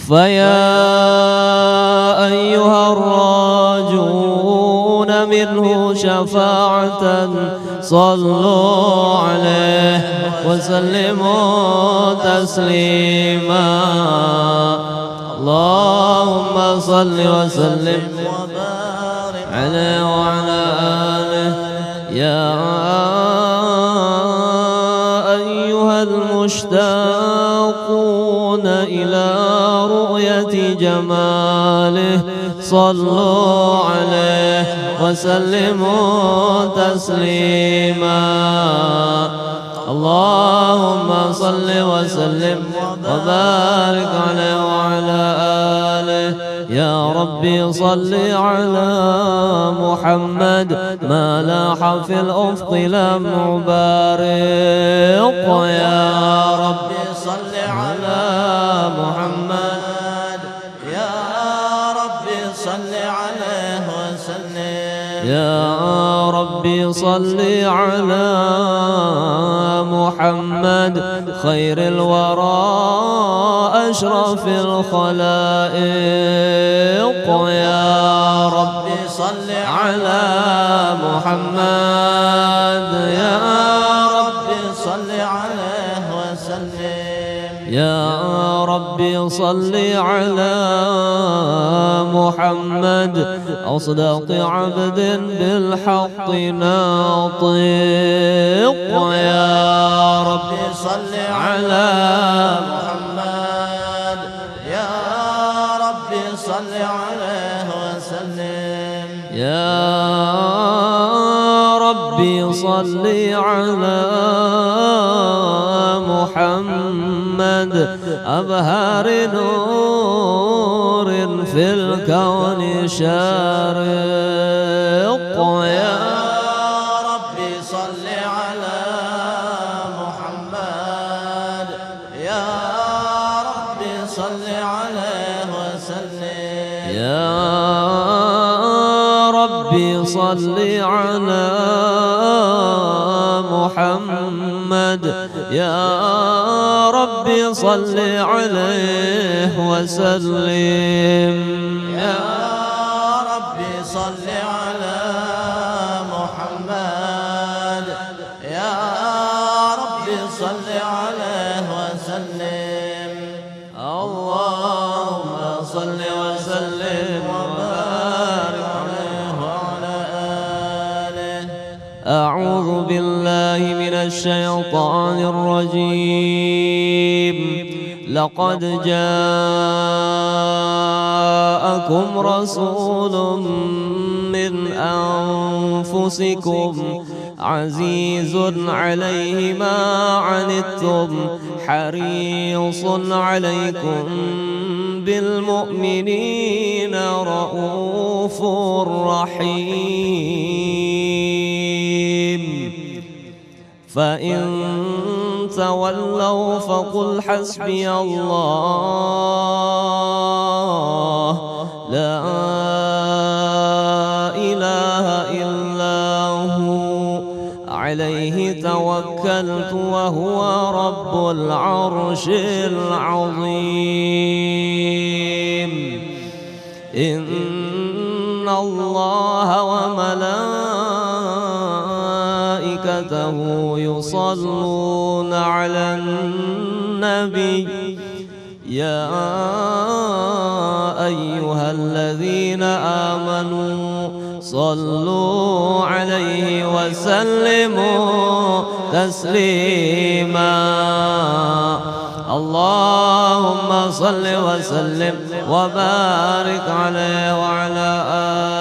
فيا أيها الراجون منه شفاعة صلوا عليه وسلموا تسليما. اللهم صل وسلم وبارك عليه وعلى آله. يا أيها المشتاقون إلى رؤية جماله صلوا عليه وسلموا تسليما. اللهم صل وسلم وبارك عليه وعلى آله. يا ربي صل على محمد ما لاح في الأفق لمع بارق. يا ربي صل على محمد يا ربي صل عليه وسلم. يا ربي صل على محمد خير الورى أشرف الخلائق. يا ربي صل على محمد يا ربي صل عليه وسلم. يا ربي صل على محمد أصدق عبد بالحق ناطق. يا ربي صل على محمد يا ربي صل عليه وسلم. يا ربي صل على محمد أبهر نور في الكون شارق. يا ربي صل على محمد يا ربي صل عليه وسلم. يا ربي صل على محمد يا ربي صل عليه وسلم. يا ربي صل على محمد يا ربي صل عليه وسلم. اللهم صل وسلم وبارك عليه وعلى آله. أعوذ بالله من الشيطان الرجيم. لقد جاءكم رسول من أنفسكم عزيز عليه ما عنتم حريص عليكم بالمؤمنين رؤوف رحيم. فإن تولوا فقل حسبي الله لا إله إلا هو عليه توكلت وهو رب العرش العظيم. إن الله وملائكته يصلون على النبي يا أيها الذين آمنوا صلوا عليه وسلموا تسليما. اللهم صل وسلم وبارك عليه وعلى آله